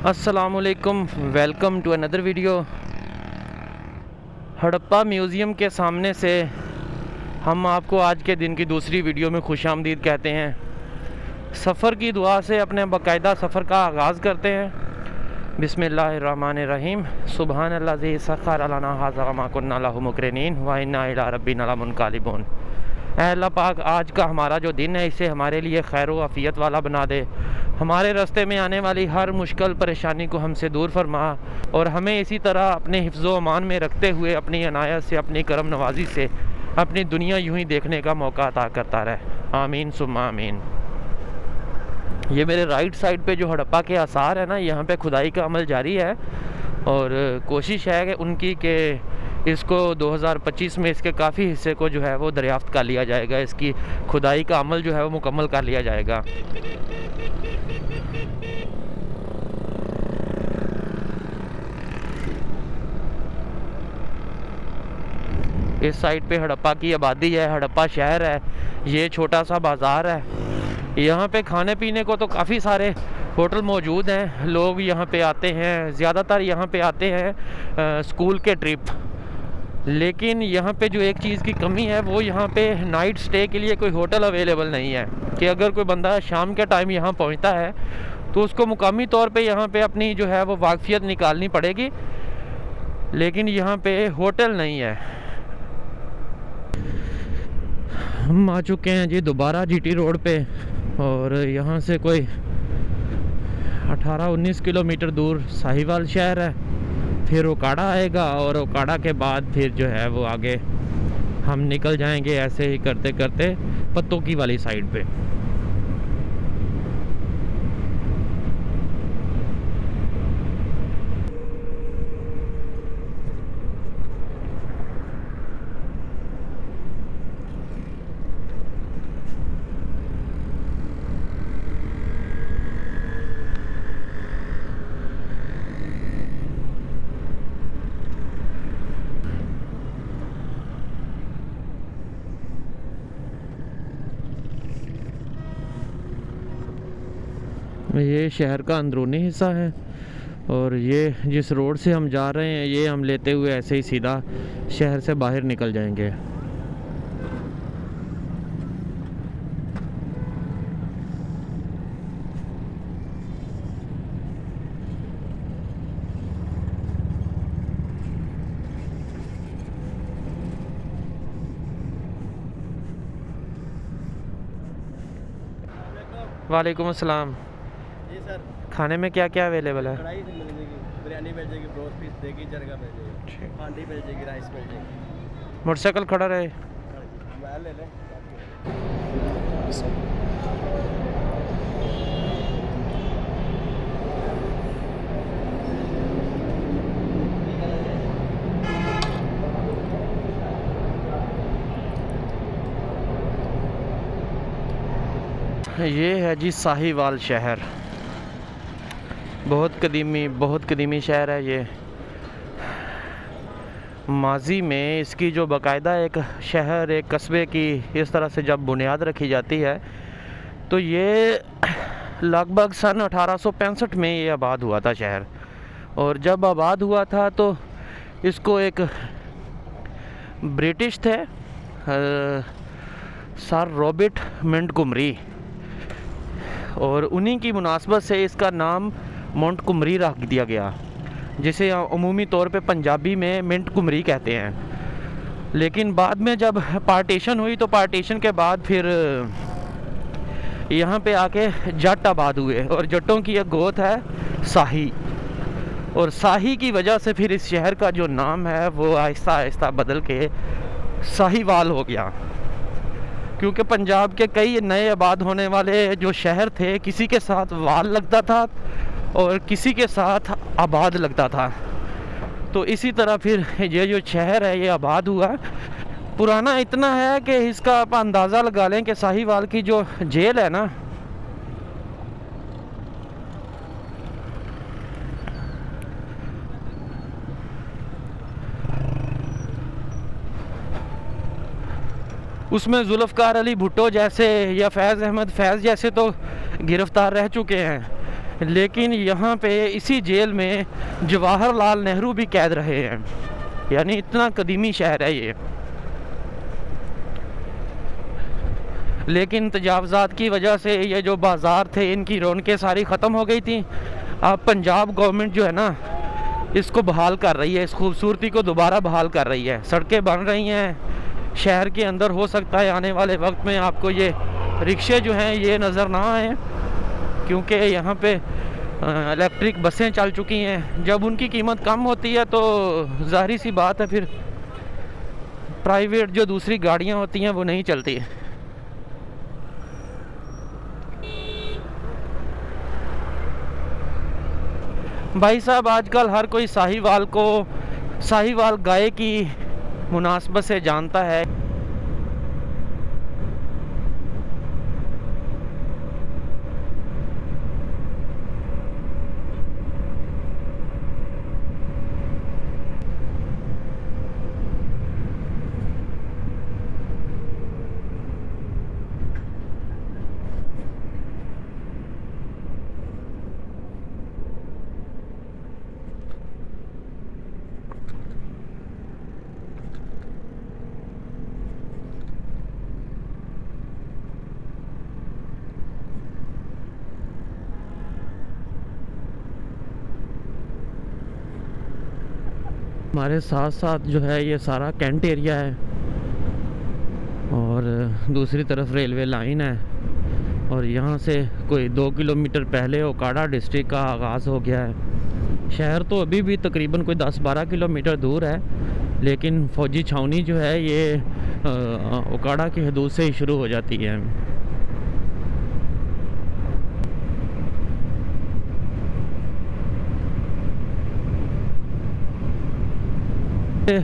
अस्सलामुअलैकुम, welcome to another video. Harappa museum के सामने से हम आपको आज के दिन की दूसरी वीडियो में खुशामदीद कहते हैं। सफ़र की दुआ से अपने बाकायदा सफ़र का आगाज़ करते हैं। बिस्मिल्लाहिर्रहमानिर्रहीम। सुब्हानल्लाज़ी सख़्खर लना हाज़ा मा कुन्ना लहू मुक़रिनीन व इन्ना इला रब्बिना लमुनक़लिबून। ऐ अल्लाह पाक, आज का हमारा जो दिन है इसे हमारे लिए खैर व आफ़ियत वाला बना दे। हमारे रास्ते में आने वाली हर मुश्किल परेशानी को हमसे दूर फरमा और हमें इसी तरह अपने हिफ्ज़ व अमान में रखते हुए अपनी अनायत से, अपनी करम नवाजी से अपनी दुनिया यूं ही देखने का मौका अता करता रहे। आमीन सुम्मा आमीन। ये मेरे राइट साइड पे जो हड़प्पा के आसार है ना, यहाँ पे खुदाई का अमल जारी है और कोशिश है कि उनकी के इसको 2025 में इसके काफ़ी हिस्से को जो है वो दरियाफ्त कर लिया जाएगा। इसकी खुदाई का अमल जो है वो मुकम्मल कर लिया जाएगा। इस साइड पे हड़प्पा की आबादी है, हड़प्पा शहर है, ये छोटा सा बाज़ार है। यहाँ पे खाने पीने को तो काफ़ी सारे होटल मौजूद हैं। लोग यहाँ पे आते हैं, ज़्यादातर यहाँ पे आते हैं स्कूल के ट्रिप। लेकिन यहाँ पे जो एक चीज़ की कमी है वो यहाँ पे नाइट स्टे के लिए कोई होटल अवेलेबल नहीं है कि अगर कोई बंदा शाम के टाइम यहाँ पहुँचता है तो उसको मुकामी तौर पे यहाँ पे अपनी जो है वो वाक़फियत निकालनी पड़ेगी, लेकिन यहाँ पे होटल नहीं है। हम आ चुके हैं जी दोबारा जीटी रोड पे और यहाँ से कोई 18-19 किलोमीटर दूर साहिवाल शहर है, फिर ओकाड़ा आएगा और ओकाड़ा के बाद फिर जो है वो आगे हम निकल जाएंगे ऐसे ही करते करते पत्तों की वाली साइड पे। ये शहर का अंदरूनी हिस्सा है और ये जिस रोड से हम जा रहे हैं ये हम लेते हुए ऐसे ही सीधा शहर से बाहर निकल जाएंगे। वालेकुम अस्सलाम जी सर। खाने में क्या क्या अवेलेबल है? कढ़ाई मिल जाएगी, बिरयानी मिल जाएगी, ब्रोस्ट पीस देगी, जरगा मिल जाएगी, हांडी मिल जाएगी, राइस मिल जाएगी। मोटरसाइकिल खड़ा रहे। मोबाइल ले लें। ये है जी साहिवाल शहर। बहुत कदीमी शहर है ये। माजी में इसकी जो बाकायदा एक शहर, एक कस्बे की इस तरह से जब बुनियाद रखी जाती है तो ये लगभग सन 1865 में ये आबाद हुआ था शहर। और जब आबाद हुआ था तो इसको एक ब्रिटिश थे सर रॉबर्ट मोंटगोमरी, और उन्हीं की मुनासबत से इसका नाम मोंटगोमरी रख दिया गया, जिसे अमूमी तौर पे पंजाबी में मिंटगोमरी कहते हैं। लेकिन बाद में जब पार्टीशन हुई तो पार्टीशन के बाद फिर यहाँ पे आके जट आबाद हुए और जटों की एक गोत है शाही, और शाही की वजह से फिर इस शहर का जो नाम है वो आहिस्ता आहिस्ता बदल के साहिवाल हो गया। क्योंकि पंजाब के कई नए आबाद होने वाले जो शहर थे, किसी के साथ वाल लगता था और किसी के साथ आबाद लगता था, तो इसी तरह फिर ये जो शहर है ये आबाद हुआ। पुराना इतना है कि इसका आप अंदाज़ा लगा लें कि साहिवाल की जो जेल है ना, उसमें जुल्फ़कार अली भुट्टो जैसे या फैज़ अहमद फैज़ जैसे तो गिरफ़्तार रह चुके हैं, लेकिन यहाँ पे इसी जेल में जवाहरलाल नेहरू भी कैद रहे हैं, यानी इतना कदीमी शहर है ये। लेकिन तजावज़ात की वजह से ये जो बाज़ार थे इनकी रौनकें सारी ख़त्म हो गई थी। अब पंजाब गवर्नमेंट जो है ना इसको बहाल कर रही है, इस खूबसूरती को दोबारा बहाल कर रही है। सड़कें बन रही हैं शहर के अंदर। हो सकता है आने वाले वक्त में आपको ये रिक्शे जो हैं ये नज़र ना आए, क्योंकि यहाँ पे इलेक्ट्रिक बसें चल चुकी हैं। जब उनकी कीमत कम होती है तो ज़ाहिर सी बात है फिर प्राइवेट जो दूसरी गाड़ियाँ होती हैं वो नहीं चलती। भाई साहब आजकल हर कोई साहिवाल गाय की मुनासबत से जानता है। हमारे साथ साथ जो है ये सारा कैंट एरिया है और दूसरी तरफ रेलवे लाइन है, और यहाँ से कोई 2 किलोमीटर पहले ओकाड़ा डिस्ट्रिक्ट का आगाज़ हो गया है। शहर तो अभी भी तकरीबन कोई 10-12 किलोमीटर दूर है, लेकिन फ़ौजी छावनी जो है ये ओकाड़ा की हदूद से ही शुरू हो जाती है।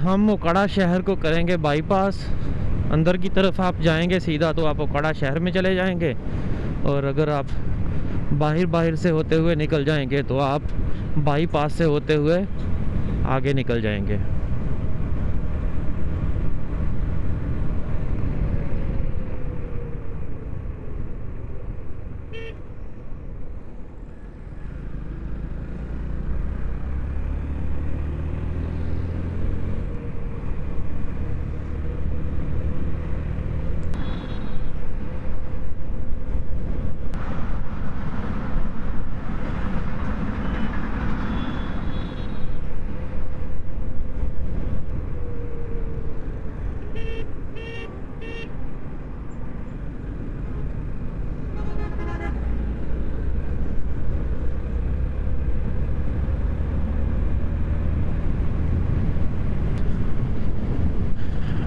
हम ओकाड़ा शहर को करेंगे बाईपास। अंदर की तरफ आप जाएंगे सीधा तो आप ओकाड़ा शहर में चले जाएंगे, और अगर आप बाहर से होते हुए निकल जाएंगे तो आप बाईपास से होते हुए आगे निकल जाएंगे।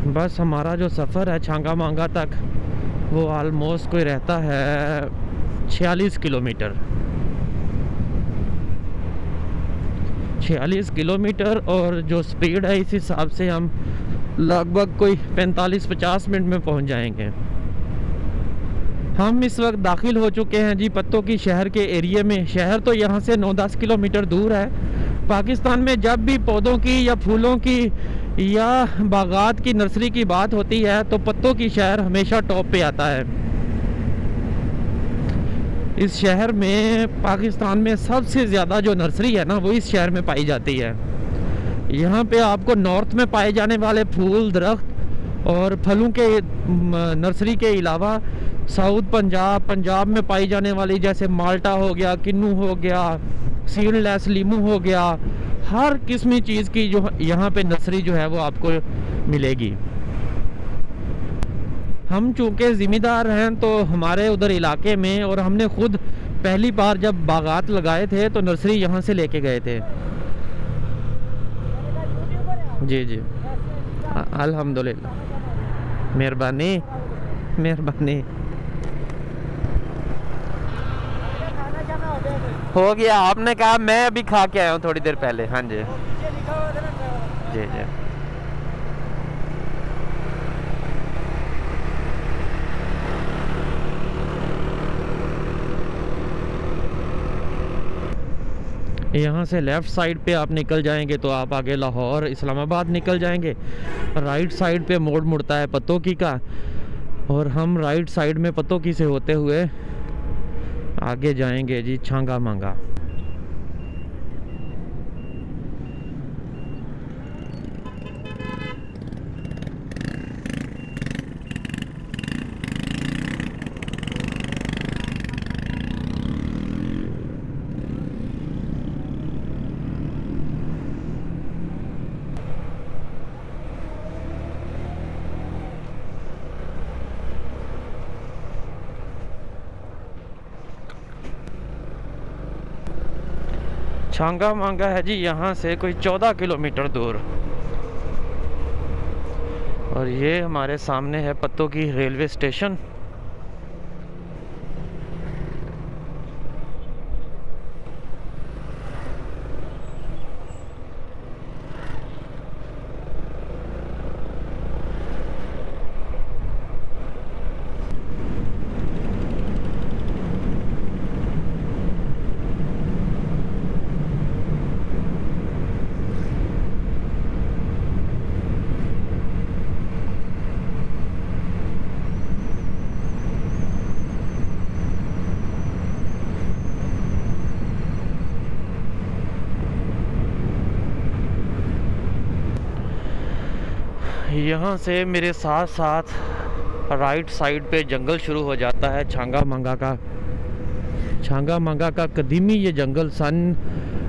बस हमारा जो सफ़र है छांगा मांगा तक वो आलमोस्ट कोई रहता है 46 किलोमीटर। 46 किलोमीटर, और जो स्पीड है इस हिसाब से हम लगभग कोई 45-50 मिनट में पहुंच जाएंगे। हम इस वक्त दाखिल हो चुके हैं जी पत्तों की शहर के एरिया में। शहर तो यहाँ से 9-10 किलोमीटर दूर है। पाकिस्तान में जब भी पौधों की या फूलों की या बागात की नर्सरी की बात होती है तो पत्तों की शहर हमेशा टॉप पे आता है। इस शहर में पाकिस्तान में सबसे ज़्यादा जो नर्सरी है ना वो इस शहर में पाई जाती है। यहाँ पे आपको नॉर्थ में पाए जाने वाले फूल, दरख्त और फलों के नर्सरी के अलावा साउथ पंजाब में पाई जाने वाली जैसे माल्टा हो गया, किन्नू हो गया, सीडलेस लीमू हो गया, हर किस्म चीज़ की जो यहाँ पे नर्सरी जो है वो आपको मिलेगी। हम चूँकि ज़िम्मेदार हैं तो हमारे उधर इलाके में, और हमने खुद पहली बार जब बागात लगाए थे तो नर्सरी यहाँ से लेके गए थे। जी जी अल्हम्दुलिल्लाह, मेहरबानी मेहरबानी। हो गया, आपने कहा, मैं अभी खा के आया हूँ थोड़ी देर पहले। हाँ जी जी जी। यहाँ से लेफ़्ट साइड पे आप निकल जाएंगे तो आप आगे लाहौर, इस्लामाबाद निकल जाएंगे। राइट साइड पे मोड़ मुड़ता है पत्तों की का, और हम राइट साइड में पत्तों की से होते हुए आगे जाएंगे जी छांगा मांगा। छांगा मांगा है जी यहाँ से कोई 14 किलोमीटर दूर। और ये हमारे सामने है पत्तों की रेलवे स्टेशन। यहाँ से मेरे साथ साथ राइट साइड पे जंगल शुरू हो जाता है छांगा मांगा का। छांगा मांगा का कदीमी ये जंगल सन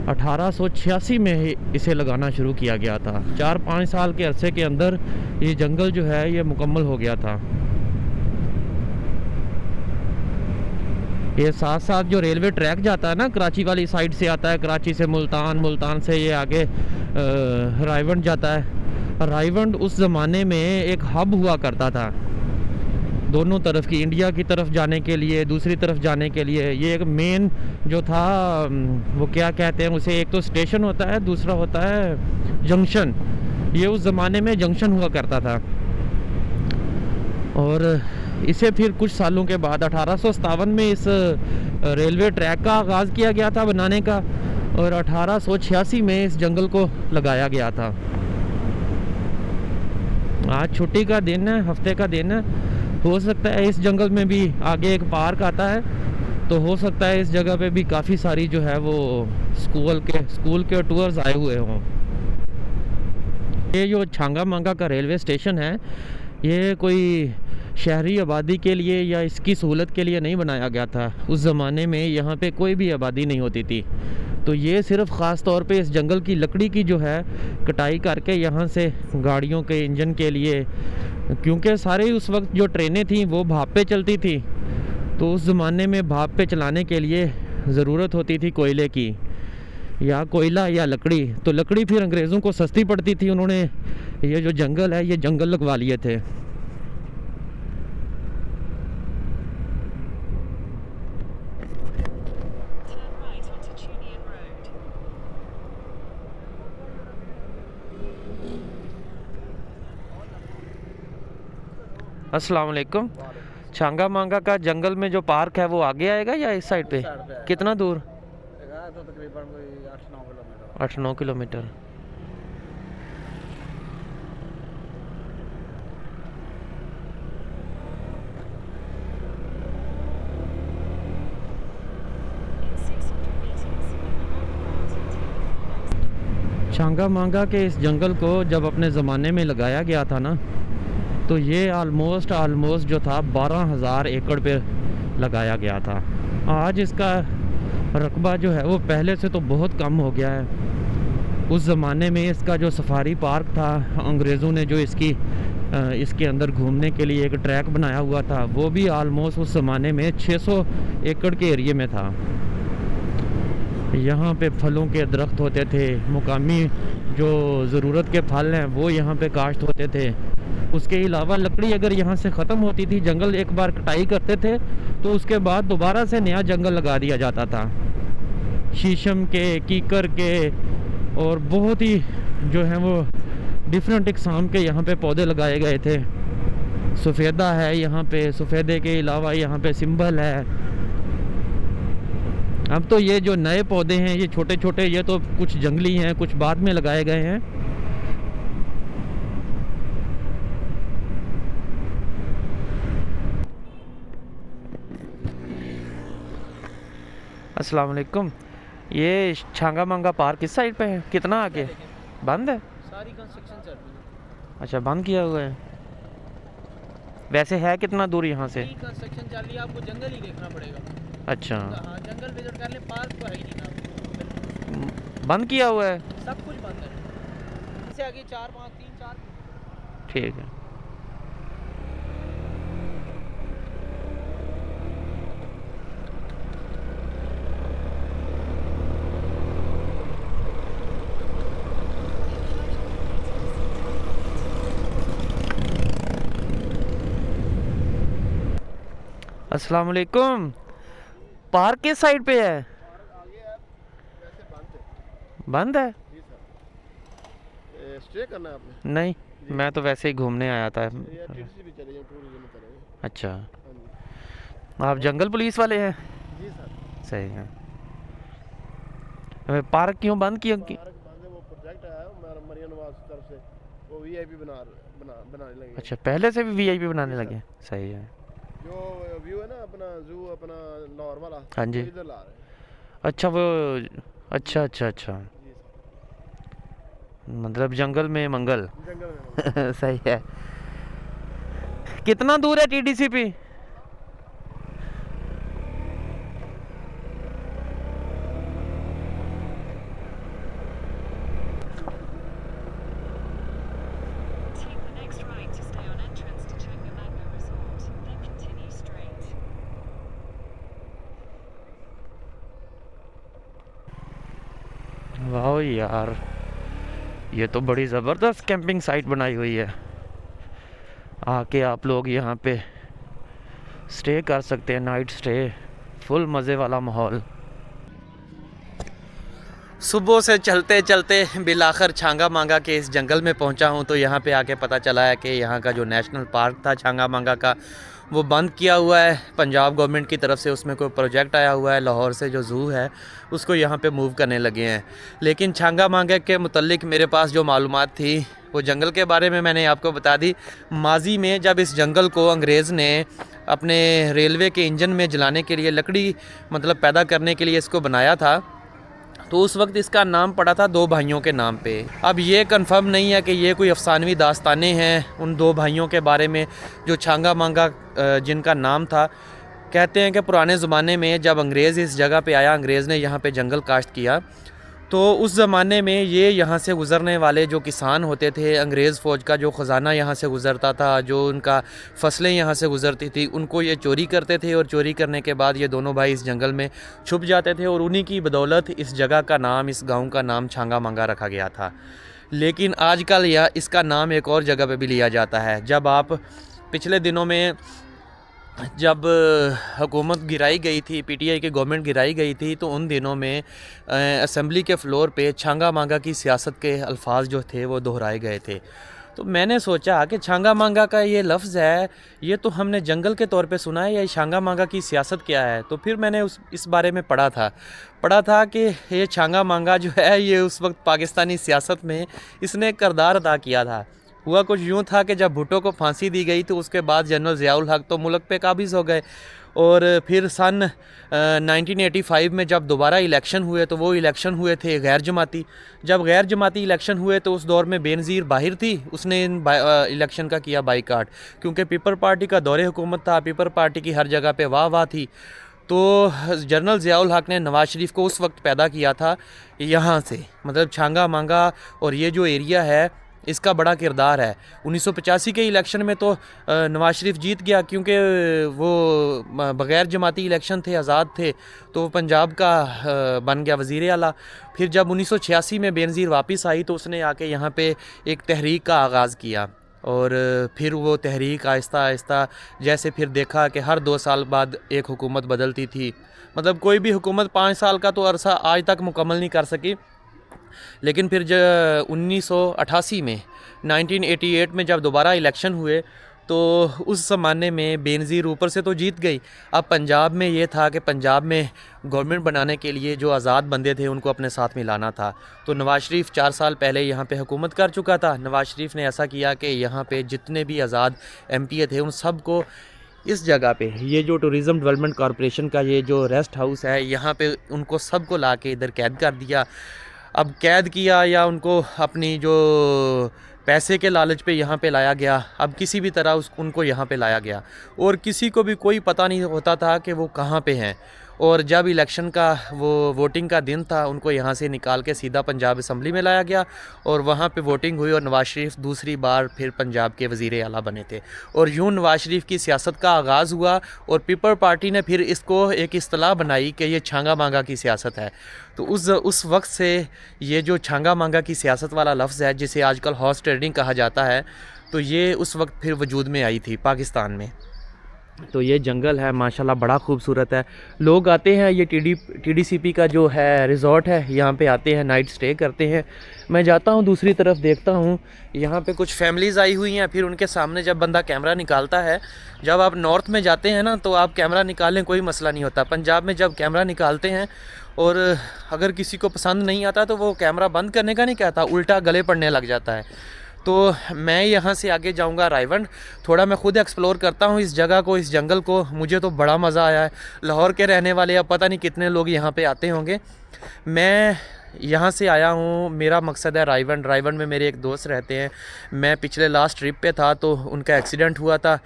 1886 में ही इसे लगाना शुरू किया गया था। 4-5 साल के अरसे के अंदर ये जंगल जो है ये मुकम्मल हो गया था। ये साथ साथ जो रेलवे ट्रैक जाता है ना, कराची वाली साइड से आता है, कराची से मुल्तान, मुल्तान से ये आगे रायवंड जाता है। रायवंड उस ज़माने में एक हब हुआ करता था दोनों तरफ की, इंडिया की तरफ जाने के लिए, दूसरी तरफ जाने के लिए। ये एक मेन जो था वो क्या कहते हैं उसे, एक तो स्टेशन होता है, दूसरा होता है जंक्शन। ये उस ज़माने में जंक्शन हुआ करता था। और इसे फिर कुछ सालों के बाद 1857 में इस रेलवे ट्रैक का आगाज़ किया गया था बनाने का, और 1886 में इस जंगल को लगाया गया था। आज छुट्टी का दिन है, हफ्ते का दिन है। हो सकता है इस जंगल में भी आगे एक पार्क आता है, तो हो सकता है इस जगह पे भी काफ़ी सारी जो है वो स्कूल के टूर्स आए हुए हों। ये जो छांगा मांगा का रेलवे स्टेशन है, ये कोई शहरी आबादी के लिए या इसकी सहूलत के लिए नहीं बनाया गया था। उस ज़माने में यहाँ पे कोई भी आबादी नहीं होती थी, तो ये सिर्फ ख़ास तौर पे इस जंगल की लकड़ी की जो है कटाई करके यहाँ से गाड़ियों के इंजन के लिए, क्योंकि सारे उस वक्त जो ट्रेनें थी वो भाप पे चलती थी, तो उस ज़माने में भाप पे चलाने के लिए ज़रूरत होती थी कोयले की, या कोयला या लकड़ी। तो लकड़ी फिर अंग्रेज़ों को सस्ती पड़ती थी, उन्होंने ये जो जंगल है ये जंगल लगवा लिए थे। अस्सलाम वालेकुम। छांगा मांगा का जंगल में जो पार्क है वो आगे आएगा या इस साइड पे? कितना दूर? तो तकरीबन कोई 8-9 किलोमीटर। 8-9 किलोमीटर। छांगा मांगा के इस जंगल को जब अपने ज़माने में लगाया गया था ना, तो ये ऑलमोस्ट जो था 12,000 एकड़ पे लगाया गया था। आज इसका रकबा जो है वो पहले से तो बहुत कम हो गया है। उस ज़माने में इसका जो सफारी पार्क था, अंग्रेज़ों ने जो इसके अंदर घूमने के लिए एक ट्रैक बनाया हुआ था, वो भी ऑलमोस्ट उस ज़माने में 600 एकड़ के एरिए में था। यहाँ पे फलों के दरख्त होते थे, मुकामी जो ज़रूरत के फल हैं वो यहाँ पे काश्त होते थे। उसके अलावा लकड़ी अगर यहाँ से ख़त्म होती थी, जंगल एक बार कटाई करते थे, तो उसके बाद दोबारा से नया जंगल लगा दिया जाता था। शीशम के, कीकर के और बहुत ही जो है वो डिफरेंट इकसाम के यहाँ पे पौधे लगाए गए थे। सफ़ेदा है यहाँ पे, सफ़ेदे के अलावा यहाँ पे सिंबल है। अब तो ये जो नए पौधे हैं ये छोटे छोटे, ये तो कुछ जंगली हैं, कुछ बाद में लगाए गए हैं। अस्सलाम वालेकुम। ये छांगा मांगा पार्क किस साइड पे है, कितना आगे? बंद है? सारी कंस्ट्रक्शन चल रही है। अच्छा, बंद किया हुआ है। वैसे है कितना दूर यहाँ से? कंस्ट्रक्शन चल रही है, आपको जंगल ही देखना पड़ेगा। अच्छा, हाँ, जंगल विजिट कर ले, पार्क तो है ही नहीं ना। बंद किया हुआ है। सब कुछ बंद है। इससे आगे 4 5 3 4। ठीक है। अस्सलाम वालेकुम। पार्क किस साइड पे है? बंद है? स्टे करना है आपने? नहीं, मैं तो वैसे ही घूमने आया था। ये टीटीसी भी चलेगी, टूरिज्म में चलेगी। अच्छा, हाँ आप जंगल पुलिस वाले हैं? जी सर। सही है। पार्क क्यों बंद किया? पार्क बंद है, वो प्रोजेक्ट आया मरियम नवाज की तरफ से, वो वीआईपी बनाने लगे। अच्छा, पहले से भी वीआईपी बनाने लगे। सही है। जो व्यू है ना अपना जू, अपना लाहौर वाला, हाँ जी। वो इधर ला रहे हैं। अच्छा, वो अच्छा अच्छा अच्छा, जी सर। मतलब जंगल में मंगल। जंगल में सही है। कितना दूर है टीडीसी पे? Take the next right to stay on entrance to Changamanga Resort, then continue straight. वाह यार, ये तो बड़ी ज़बरदस्त कैंपिंग साइट बनाई हुई है। आके आप लोग यहाँ पे स्टे कर सकते हैं, नाइट स्टे, फुल मज़े वाला माहौल। सुबह से चलते चलते बिलाखर छांगा मांगा के इस जंगल में पहुंचा हूं, तो यहाँ पे आके पता चला है कि यहाँ का जो नेशनल पार्क था छांगा मांगा का, वो बंद किया हुआ है पंजाब गवर्नमेंट की तरफ से। उसमें कोई प्रोजेक्ट आया हुआ है, लाहौर से जो ज़ू है उसको यहाँ पे मूव करने लगे हैं। लेकिन छांगा मांगा के मुतल्लिक मेरे पास जो मालूमात थी वो जंगल के बारे में मैंने आपको बता दी। माजी में जब इस जंगल को अंग्रेज़ ने अपने रेलवे के इंजन में जलाने के लिए, लकड़ी मतलब पैदा करने के लिए इसको बनाया था, तो उस वक्त इसका नाम पड़ा था दो भाइयों के नाम पे। अब ये कंफर्म नहीं है कि ये कोई अफसानवी दास्तानें हैं उन दो भाइयों के बारे में जो छांगा मांगा जिनका नाम था। कहते हैं कि पुराने ज़माने में जब अंग्रेज़ इस जगह पे आया, अंग्रेज़ ने यहाँ पे जंगल काश्त किया, तो उस ज़माने में ये यहाँ से गुज़रने वाले जो किसान होते थे, अंग्रेज़ फ़ौज का जो ख़जाना यहाँ से गुज़रता था, जो उनका फसलें यहाँ से गुज़रती थी, उनको ये चोरी करते थे। और चोरी करने के बाद ये दोनों भाई इस जंगल में छुप जाते थे, और उन्हीं की बदौलत इस जगह का नाम, इस गांव का नाम छांगा मांगा रखा गया था। लेकिन आजकल यह इसका नाम एक और जगह पे भी लिया जाता है। जब आप पिछले दिनों में जब हुकूमत गिराई गई थी, पीटीआई की गवर्नमेंट गिराई गई थी, तो उन दिनों में असेंबली के फ्लोर पे छांगा मांगा की सियासत के अल्फाज जो थे वो दोहराए गए थे। तो मैंने सोचा कि छांगा मांगा का ये लफ्ज़ है, ये तो हमने जंगल के तौर पे सुना है, या छांगा मांगा की सियासत क्या है। तो फिर मैंने इस बारे में पढ़ा था कि ये छांगा मांगा जो है ये उस वक्त पाकिस्तानी सियासत में इसने किरदार अदा किया था। हुआ कुछ यूँ था कि जब भुट्टो को फांसी दी गई तो उसके बाद जनरल ज़ियाउल हक तो मुल्क पे काबिज़ हो गए, और फिर सन 1985 में जब दोबारा इलेक्शन हुए तो वो इलेक्शन हुए थे गैर जमाती। जब गैर जमाती इलेक्शन हुए तो उस दौर में बेनज़ीर बाहिर थी, उसने इन इलेक्शन का किया बाइकाट, क्योंकि पीपल पार्टी का दौरे हुकूमत था, पीपल पार्टी की हर जगह पे वाह वाह थी। तो जनरल ज़ियाउल हक ने नवाज़ शरीफ को उस वक्त पैदा किया था यहाँ से, मतलब छांगा मांगा और ये जो एरिया है इसका बड़ा किरदार है। 1985 के इलेक्शन में तो नवाज़ शरीफ जीत गया, क्योंकि वो बग़ैर जमाती इलेक्शन थे, आज़ाद थे, तो पंजाब का बन गया वज़ीर आला। फिर जब 1986 में बेनज़ीर वापस आई तो उसने आके यहाँ पे एक तहरीक का आगाज़ किया, और फिर वो तहरीक आहिस्ता आहिस्ता जैसे फिर देखा कि हर 2 साल बाद एक हुकूमत बदलती थी, मतलब कोई भी हुकूमत 5 साल का तो अरसा आज तक मुकम्मल नहीं कर सकी। लेकिन फिर जब 1988 में 1988 में जब दोबारा इलेक्शन हुए तो उस ज़माने में बेनज़ीर ऊपर से तो जीत गई। अब पंजाब में ये था कि पंजाब में गवर्नमेंट बनाने के लिए जो आज़ाद बंदे थे उनको अपने साथ मिलाना था। तो नवाज़ शरीफ 4 साल पहले यहाँ पे हुकूमत कर चुका था। नवाज़ शरीफ ने ऐसा किया कि यहाँ पे जितने भी आज़ाद एमपीए थे उन सब को इस जगह पे ये जो टूरिज़्म डेवलपमेंट कॉरपोरेशन का ये जो रेस्ट हाउस है, यहाँ पे उनको सबको ला के इधर कैद कर दिया। अब कैद किया या उनको अपनी जो पैसे के लालच पे यहाँ पे लाया गया, अब किसी भी तरह उनको यहाँ पे लाया गया और किसी को भी कोई पता नहीं होता था कि वो कहाँ पे हैं। और जब इलेक्शन का वो वोटिंग का दिन था, उनको यहाँ से निकाल के सीधा पंजाब असम्बली में लाया गया और वहाँ पे वोटिंग हुई और नवाज़ शरीफ दूसरी बार फिर पंजाब के वज़ीर आला बने थे। और यूँ नवाज़ शरीफ की सियासत का आगाज़ हुआ और पीपल पार्टी ने फिर इसको एक इस्तिलाह बनाई कि ये छांगा मांगा की सियासत है। तो उस वक्त से ये जो छांगा मांगा की सियासत वाला लफ्ज़ है, जिसे आजकल हॉर्स ट्रेडिंग कहा जाता है, तो ये उस वक्त फिर वजूद में आई थी पाकिस्तान में। तो ये जंगल है माशाल्लाह, बड़ा खूबसूरत है। लोग आते हैं, ये TDCP का जो है रिज़ॉर्ट है, यहाँ पे आते हैं, नाइट स्टे करते हैं। मैं जाता हूँ दूसरी तरफ, देखता हूँ यहाँ पे कुछ फैमिलीज़ आई हुई हैं। फिर उनके सामने जब बंदा कैमरा निकालता है, जब आप नॉर्थ में जाते हैं ना, तो आप कैमरा निकालें कोई मसला नहीं होता। पंजाब में जब कैमरा निकालते हैं और अगर किसी को पसंद नहीं आता तो वो कैमरा बंद करने का नहीं कहता, उल्टा गले पड़ने लग जाता है। तो मैं यहाँ से आगे जाऊँगा रायवंड, थोड़ा मैं ख़ुद एक्सप्लोर करता हूँ इस जगह को, इस जंगल को। मुझे तो बड़ा मज़ा आया है। लाहौर के रहने वाले अब पता नहीं कितने लोग यहाँ पे आते होंगे। मैं यहाँ से आया हूँ, मेरा मकसद है रायवंड। रायवंड में मेरे एक दोस्त रहते हैं। मैं पिछले लास्ट ट्रिप पे था तो उनका एक्सीडेंट हुआ था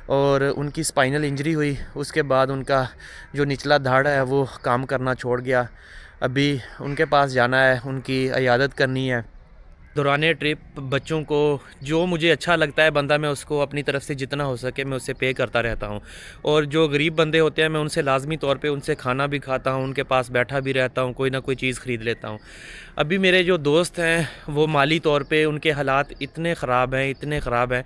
और उनकी स्पाइनल इंजरी हुई। उसके बाद उनका जो निचला धड़ है वो काम करना छोड़ गया। अभी उनके पास जाना है, उनकी इयादत करनी है। दौराने ट्रिप बच्चों को जो मुझे अच्छा लगता है बंदा, मैं उसको अपनी तरफ से जितना हो सके मैं उससे पे करता रहता हूँ। और जो गरीब बंदे होते हैं मैं उनसे लाजमी तौर पे उनसे खाना भी खाता हूँ, उनके पास बैठा भी रहता हूँ, कोई ना कोई चीज़ ख़रीद लेता हूँ। अभी मेरे जो दोस्त हैं वो माली तौर पे उनके हालात इतने ख़राब हैं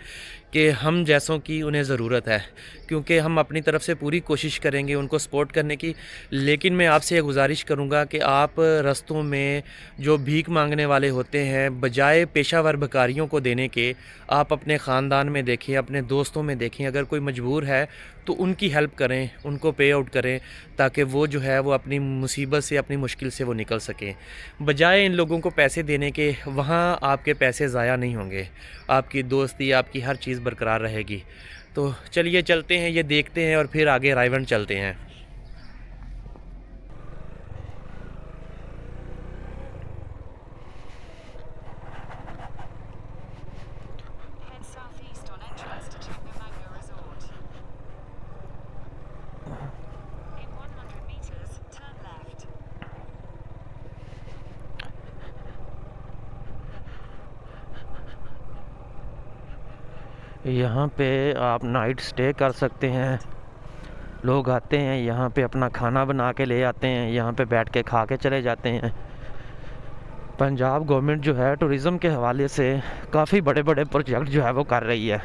कि हम जैसों की उन्हें ज़रूरत है, क्योंकि हम अपनी तरफ से पूरी कोशिश करेंगे उनको सपोर्ट करने की। लेकिन मैं आपसे ये गुजारिश करूँगा कि आप रस्तों में जो भीख मांगने वाले होते हैं, बजाय पेशावर भिखारियों को देने के, आप अपने ख़ानदान में देखें, अपने दोस्तों में देखें। अगर कोई मजबूर है तो उनकी हेल्प करें, उनको पे आउट करें, ताकि वो जो है वो अपनी मुसीबत से, अपनी मुश्किल से वो निकल सकें। बजाय इन लोगों को पैसे देने के, वहाँ आपके पैसे ज़ाया नहीं होंगे, आपकी दोस्ती, आपकी हर चीज़ बरकरार रहेगी। तो चलिए चलते हैं, ये देखते हैं और फिर आगे रायवंड चलते हैं। Head southeast on entrance to Chungamanga Resort. In 100 meters, turn left. यहाँ पे आप नाइट स्टे कर सकते हैं। लोग आते हैं यहाँ पे, अपना खाना बना के ले आते हैं, यहाँ पे बैठ के खा के चले जाते हैं। पंजाब गवर्नमेंट जो है टूरिज़्म के हवाले से काफ़ी बड़े बड़े प्रोजेक्ट जो है वो कर रही है।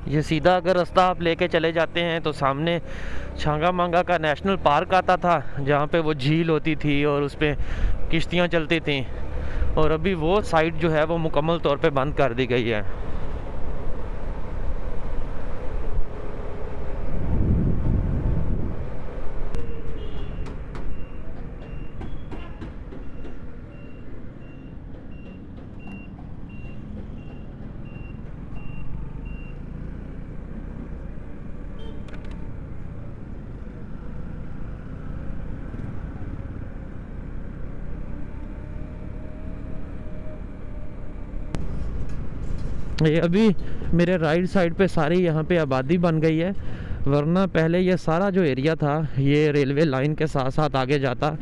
ये सीधा अगर रास्ता आप लेके चले जाते हैं तो सामने छांगा मांगा का नेशनल पार्क आता था, जहाँ पे वो झील होती थी और उस पर किश्तियाँ चलती थीं। और अभी वो साइट जो है वो मुकम्मल तौर पे बंद कर दी गई है। ये अभी मेरे राइट साइड पे सारी यहाँ पे आबादी बन गई है, वरना पहले ये सारा जो एरिया था ये रेलवे लाइन के साथ साथ आगे जाता,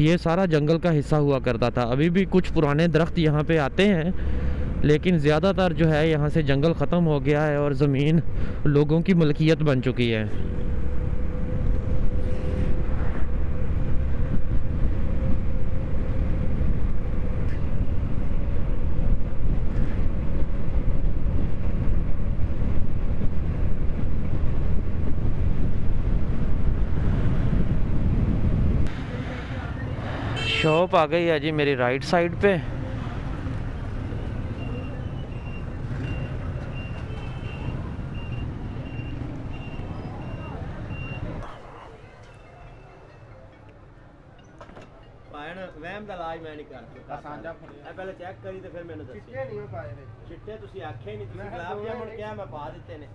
ये सारा जंगल का हिस्सा हुआ करता था। अभी भी कुछ पुराने दरख्त यहाँ पे आते हैं, लेकिन ज़्यादातर जो है यहाँ से जंगल ख़त्म हो गया है और ज़मीन लोगों की मलकियत बन चुकी है। शॉप आ गई है जी मेरी राइट साइड पे। ਮੈਂ ਨਾ ਵਹਿਮ ਦਾ ਇਲਾਜ ਮੈਂ ਨਹੀਂ ਕਰ ਸਕਦਾ ਸਾਂਝਾ ਇਹ ਪਹਿਲੇ ਚੈੱਕ ਕਰੀ ਤੇ ਫਿਰ ਮੈਨੂੰ ਦੱਸੀ ਚਿੱਟੇ ਨਹੀਂ ਪਾਏ ਨੇ ਚਿੱਟੇ ਤੁਸੀਂ ਆਖਿਆ ਹੀ ਨਹੀਂ ਤੁਸੀਂ ਗੁਲਾਬ ਜਾਮੁਨ ਕਿਹਾ ਮੈਂ ਪਾ ਦਿੱਤੇ ਨੇ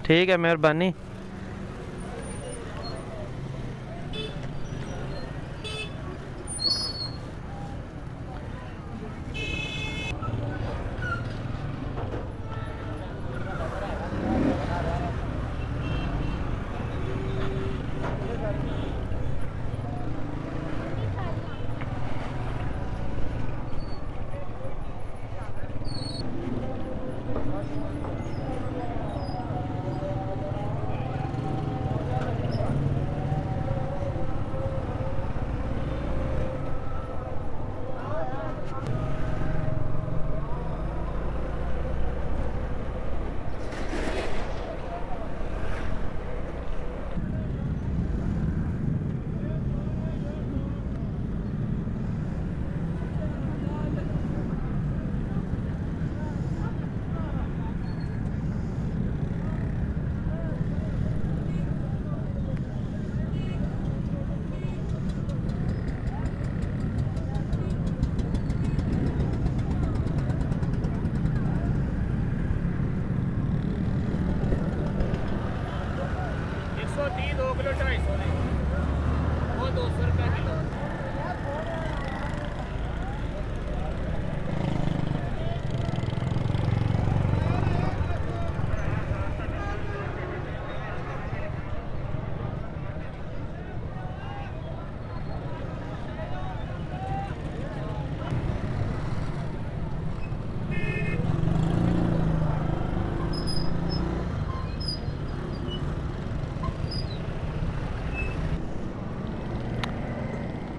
ठीक है मेहरबानी।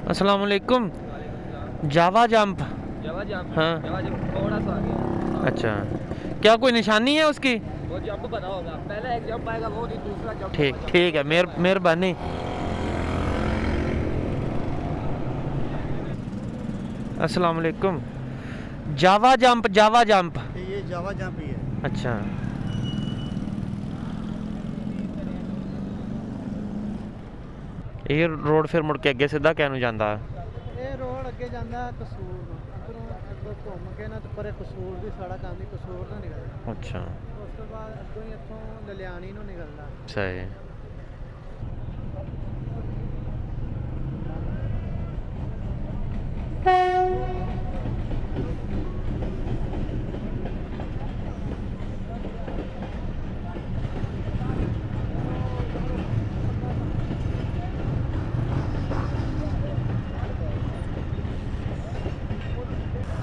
अस्सलाम वालेकुम। जावा जंप। जावा जंप हाँ। जावा जंप थोड़ा सा आ गया अच्छा, क्या कोई निशानी है उसकी? वो जंप बना होगा पहला एक जंप आएगा वो नहीं दूसरा जंप ठीक ठीक है, मेहरबानी। अस्सलाम वालेकुम। जावा जंप, जावा जंप। ये जावा जंप ही है अच्छा, ਇਹ ਰੋਡ ਫਿਰ ਮੁੜ ਕੇ ਅੱਗੇ ਸਿੱਧਾ ਕਿਹ ਨੂੰ ਜਾਂਦਾ? ਇਹ ਰੋਡ ਅੱਗੇ ਜਾਂਦਾ ਕਸੂਰ ਨੂੰ ਅੱਗੋਂ ਘੁੰਮ ਕੇ ਨਾ ਤੇ ਪਰੇ ਕਸੂਰ ਦੀ ਸੜਕ ਆਉਂਦੀ ਕਸੂਰ ਤੋਂ ਨਿਕਲਦਾ ਅੱਛਾ, ਉਸ ਤੋਂ ਬਾਅਦ ਅੱਗੋਂ ਹੀ ਇੱਥੋਂ ਲਲਿਆਣੀ ਨੂੰ ਨਿਕਲਦਾ ਸਹੀ।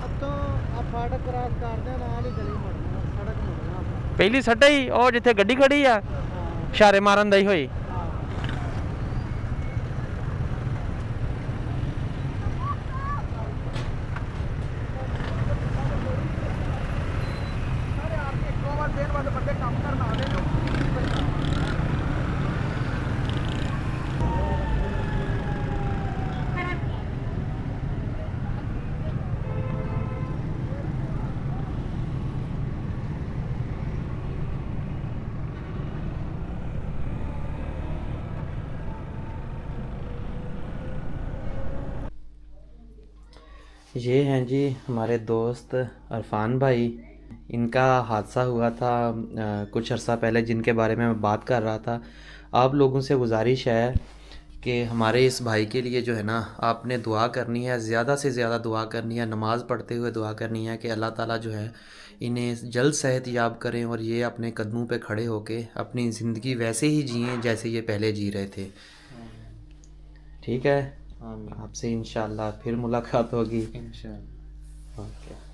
ਉੱਤੋਂ ਆ ਫਾਟਕ ਕ੍ਰਾਸ ਕਰਦੇ ਨਾਲ ਹੀ ਗਲੀ ਮੁੜਨਾ ਸੜਕ ਮੁੜਨਾ ਆਪਾਂ ਪਹਿਲੀ ਸੱਟਾ ਹੀ ਉਹ ਜਿੱਥੇ ਗੱਡੀ ਖੜੀ ਆ, ਹਾਂ ਇਸ਼ਾਰੇ ਮਾਰਨ ਦਾ ਹੀ ਹੋਈ। ਹਾਂ ये हैं जी हमारे दोस्त अरफान भाई। इनका हादसा हुआ था कुछ अर्सा पहले, जिनके बारे में मैं बात कर रहा था। आप लोगों से गुजारिश है कि हमारे इस भाई के लिए जो है ना, आपने दुआ करनी है, ज़्यादा से ज़्यादा दुआ करनी है, नमाज़ पढ़ते हुए दुआ करनी है कि अल्लाह ताला जो है इन्हें जल्द सेहत याब करें और ये अपने कदमों पे खड़े होके अपनी ज़िंदगी वैसे ही जिएं जैसे ये पहले जी रहे थे। ठीक है, आपसे इंशाल्लाह फिर मुलाकात होगी। इंशाल्लाह। ओके।